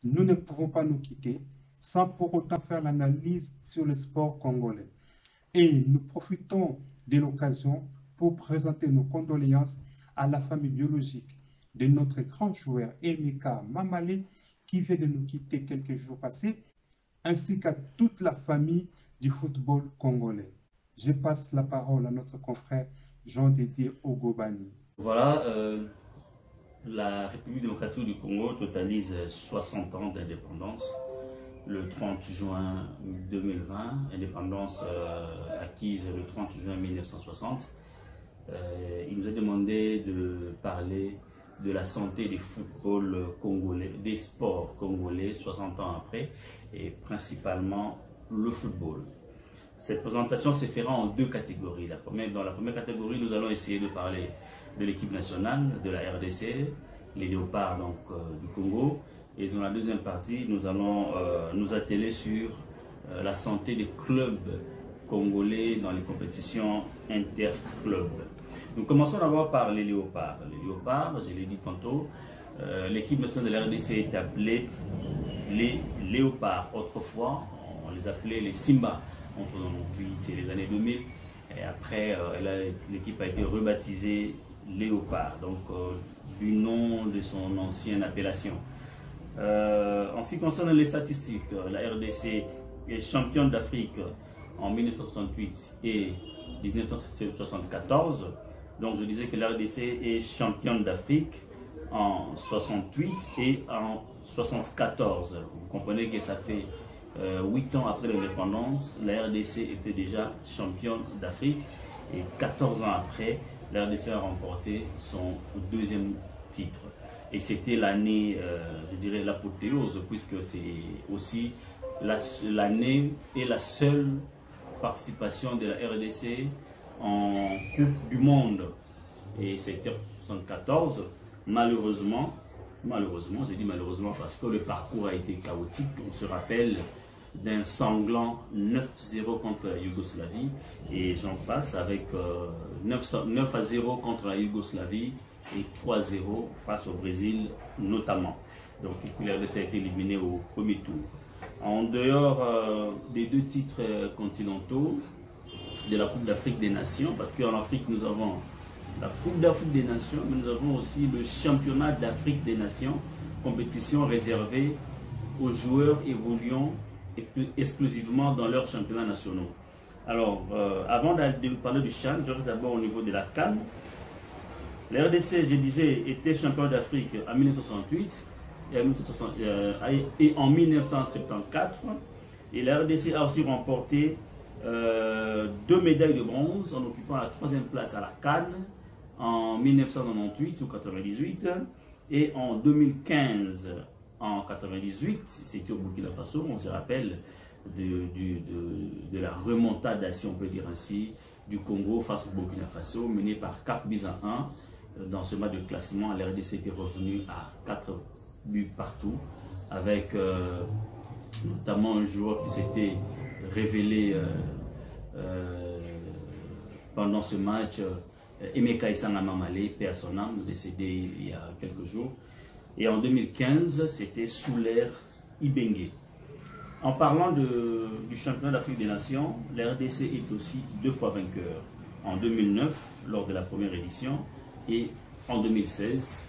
nous ne pouvons pas nous quitter sans pour autant faire l'analyse sur le sport congolais. Et nous profitons de l'occasion pour présenter nos condoléances à la famille biologique de notre grand joueur Emeka Mamale qui vient de nous quitter quelques jours passés, ainsi qu'à toute la famille du football congolais. Je passe la parole à notre confrère Jean-Dédier Ogobani. Voilà, la République démocratique du Congo totalise 60 ans d'indépendance. Le 30 juin 2020, indépendance acquise le 30 juin 1960. Il nous a demandé de parler de la santé du football congolais, des sports congolais 60 ans après, et principalement le football. Cette présentation se fera en deux catégories. Dans la première catégorie, nous allons essayer de parler de l'équipe nationale, de la RDC, les léopards donc, du Congo. Et dans la deuxième partie, nous allons nous atteler sur la santé des clubs congolais dans les compétitions interclubs. Nous commençons d'abord par les léopards. Les léopards, je l'ai dit tantôt, l'équipe nationale de la RDC est appelée les léopards. Autrefois, on les appelait les Simba entre 1998 et les années 2000. Et après, l'équipe a été rebaptisée Léopard, donc du nom de son ancienne appellation. En ce qui concerne les statistiques, la RDC est championne d'Afrique en 1968 et 1974. Donc je disais que la RDC est championne d'Afrique en 68 et en 74. Vous comprenez que ça fait 8 ans après l'indépendance, la RDC était déjà championne d'Afrique et 14 ans après, la RDC a remporté son deuxième titre. Et c'était l'année, je dirais, l'apothéose, puisque c'est aussi l'année et la seule participation de la RDC en Coupe du Monde. Et c'était en 1974. Malheureusement, j'ai dit malheureusement parce que le parcours a été chaotique. On se rappelle d'un sanglant 9-0 contre la Yougoslavie. Et j'en passe avec 9-0 contre la Yougoslavie et 3-0 face au Brésil notamment. Donc la RDC a été éliminée au premier tour. En dehors des deux titres continentaux de la Coupe d'Afrique des Nations, parce qu'en Afrique nous avons la Coupe d'Afrique des Nations, mais nous avons aussi le Championnat d'Afrique des Nations, compétition réservée aux joueurs évoluant exclusivement dans leurs championnats nationaux. Alors, avant de parler du CHAN, je reste d'abord au niveau de la CAN. La RDC, je disais, était champion d'Afrique en 1968 et en 1974. Et la RDC a aussi remporté 2 médailles de bronze en occupant la 3e place à la CAN en 1998 ou 1998 et en 2015 en 98, c'était au Burkina Faso, on se rappelle de la remontada, si on peut dire ainsi, du Congo face au Burkina Faso, menée par 4 buts à 1. Dans ce match de classement, la RDC était revenue à 4 buts partout, avec notamment un joueur qui s'était révélé pendant ce match, Emeka Mamale, paix à son âme, décédé il y a quelques jours. Et en 2015, c'était Souler Ibenge. En parlant du championnat d'Afrique des Nations, la RDC est aussi 2 fois vainqueur. En 2009, lors de la première édition, et en 2016,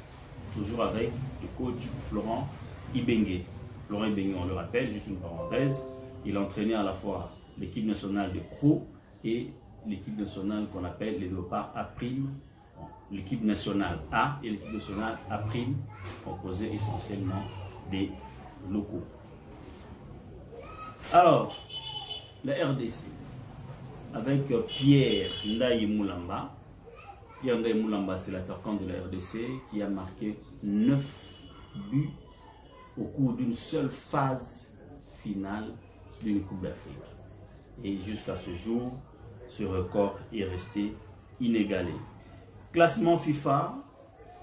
toujours avec le coach Florent Ibenge. Florent Ibenge, on le rappelle, juste une parenthèse, il entraînait à la fois l'équipe nationale de pro et l'équipe nationale qu'on appelle les Léopards A', l'équipe nationale A et l'équipe nationale A', composées essentiellement des locaux. Alors, la RDC, avec Pierre Ndaye Moulamba. Pierre Ndaye Moulamba, c'est l'attaquant de la RDC qui a marqué 9 buts au cours d'une seule phase finale d'une Coupe d'Afrique. Et jusqu'à ce jour, ce record est resté inégalé. Classement FIFA,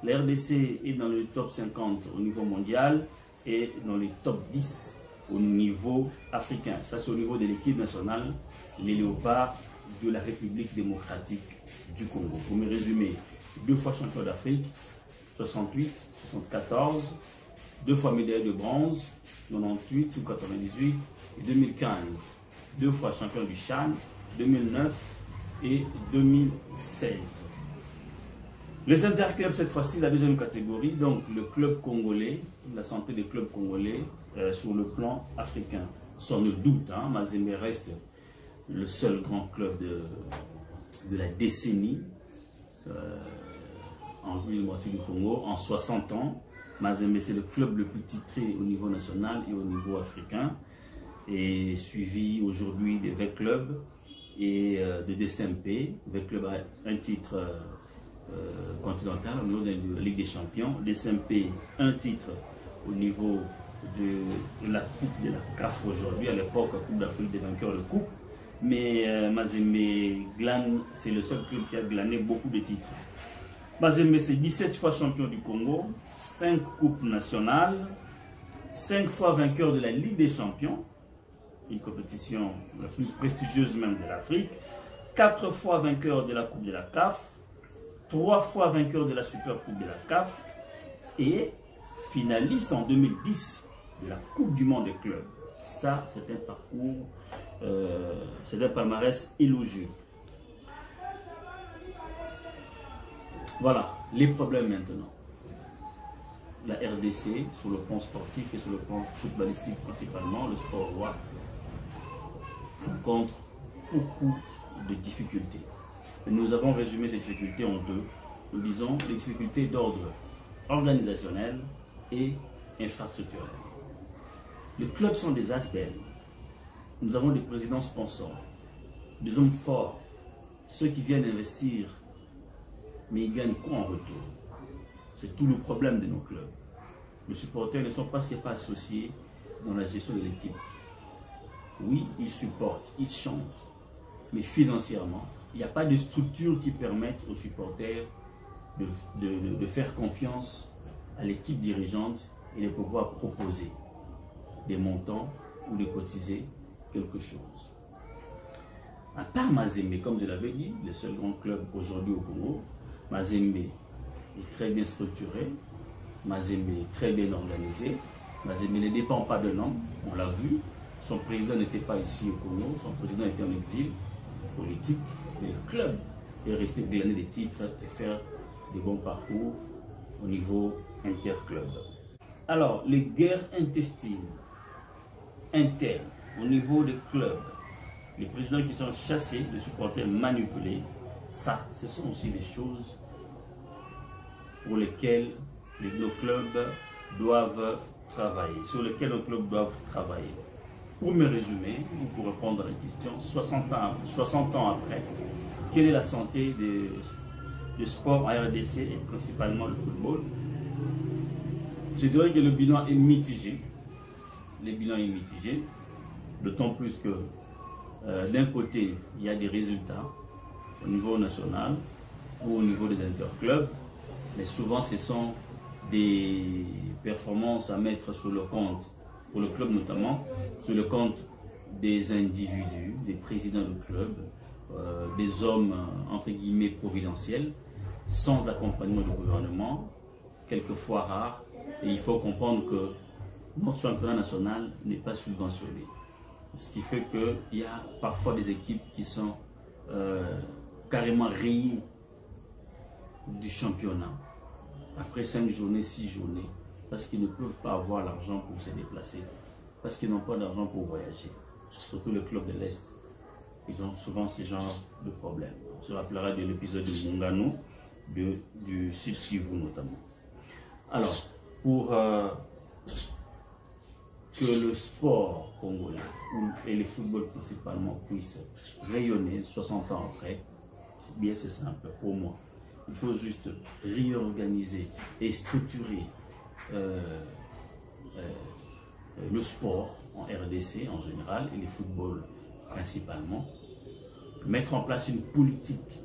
la RDC est dans le top 50 au niveau mondial et dans les top 10 au niveau africain. Ça, c'est au niveau de l'équipe nationale, les Léopards de la République démocratique du Congo. Pour me résumer, 2 fois champion d'Afrique, 68, 74 2 fois médaille de bronze, 98 ou 98 et 2015. 2 fois champion du Chan, 2009 et 2016. Les interclubs, cette fois-ci, la deuxième catégorie, donc le club congolais, la santé des clubs congolais sur le plan africain. Sans nul doute, hein, Mazembe reste le seul grand club de la décennie en moitié du Congo. En 60 ans, Mazembe, c'est le club le plus titré au niveau national et au niveau africain, et suivi aujourd'hui des V clubs et de DCMP. V club a un titre continental au niveau de la Ligue des Champions, DCMP un titre au niveau de la Coupe de la CAF aujourd'hui, à l'époque Coupe d'Afrique des vainqueurs de coupe, mais Mazembe glane, c'est le seul club qui a glané beaucoup de titres. Mazembe, c'est 17 fois champion du Congo, 5 coupes nationales, 5 fois vainqueur de la Ligue des Champions, une compétition la plus prestigieuse même de l'Afrique, 4 fois vainqueur de la Coupe de la CAF, 3 fois vainqueur de la Super Coupe de la CAF et finaliste en 2010 de la Coupe du Monde des clubs. Ça, c'est un parcours, c'est un palmarès élogieux. Voilà, les problèmes maintenant. La RDC, sur le plan sportif et sur le plan footballistique principalement, le sport roi, rencontre beaucoup de difficultés. Et nous avons résumé ces difficultés en deux. Nous disons les difficultés d'ordre organisationnel et infrastructurel. Les clubs sont des icebergs. Nous avons des présidents sponsors, des hommes forts, ceux qui viennent investir, mais ils gagnent quoi en retour? C'est tout le problème de nos clubs. Les supporters ne sont pas associés dans la gestion de l'équipe. Oui, ils supportent, ils chantent, mais financièrement, il n'y a pas de structure qui permette aux supporters de faire confiance à l'équipe dirigeante et de pouvoir proposer des montants ou de cotiser quelque chose. À part Mazembe, comme je l'avais dit, le seul grand club aujourd'hui au Congo, Mazembe est très bien structuré, Mazembe est très bien organisé, Mazembe ne dépend pas de l'homme, on l'a vu, son président n'était pas ici au Congo, son président était en exil politique, mais le club est resté glaner des titres et faire des bons parcours au niveau interclub. Alors, les guerres intestines, internes, au niveau des clubs, les présidents qui sont chassés, les supporters manipulés, ça, ce sont aussi des choses pour lesquelles nos clubs doivent travailler, sur lesquelles nos clubs doivent travailler. Pour me résumer, ou pour répondre à la question, 60 ans après, quelle est la santé du sport en RDC et principalement le football? Je dirais que le bilan est mitigé. Le bilan est mitigé, d'autant plus que d'un côté, il y a des résultats au niveau national ou au niveau des interclubs, mais souvent ce sont des performances à mettre sur le compte, pour le club notamment, sur le compte des individus, des présidents de club, des hommes entre guillemets providentiels, sans accompagnement du gouvernement, quelquefois rare, et il faut comprendre que notre championnat national n'est pas subventionné. Ce qui fait qu'il y a parfois des équipes qui sont carrément rayées du championnat après 5 journées, 6 journées, parce qu'ils ne peuvent pas avoir l'argent pour se déplacer, parce qu'ils n'ont pas d'argent pour voyager. Surtout les clubs de l'Est, ils ont souvent ce genre de problèmes. On se rappellera de l'épisode de Mungano, du Sud Kivu notamment. Alors, pour que le sport congolais et le football principalement puissent rayonner 60 ans après, bien c'est simple pour moi. Il faut juste réorganiser et structurer le sport en RDC en général et le football principalement. Mettre en place une politique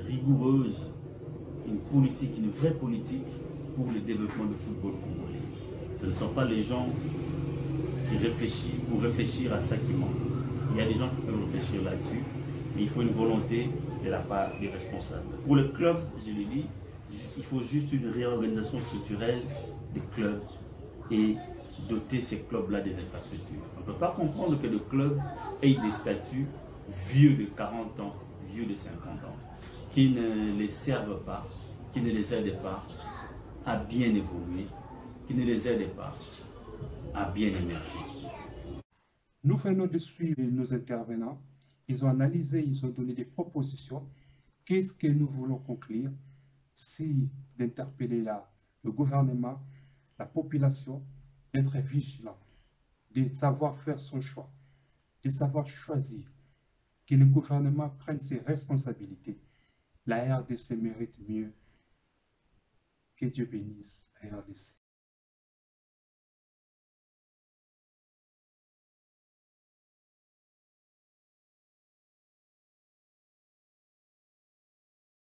rigoureuse, une vraie politique pour le développement du football congolais. Ce ne sont pas les gens qui réfléchissent pour réfléchir à ça qui manque. Il y a des gens qui peuvent réfléchir là-dessus, mais il faut une volonté de la part des responsables. Pour le club, je l'ai dit, Il faut juste une réorganisation structurelle des clubs et doter ces clubs-là des infrastructures. On ne peut pas comprendre que le club ait des statuts vieux de 40 ans, vieux de 50 ans, qui ne les servent pas, qui ne les aident pas à bien évoluer, qui ne les aident pas à bien émerger. Nous venons de suivre nos intervenants. Ils ont analysé, ils ont donné des propositions. Qu'est-ce que nous voulons conclure? C'est d'interpeller le gouvernement, la population, d'être vigilant, de savoir faire son choix, de savoir choisir, que le gouvernement prenne ses responsabilités. La RDC mérite mieux. Que Dieu bénisse la RDC.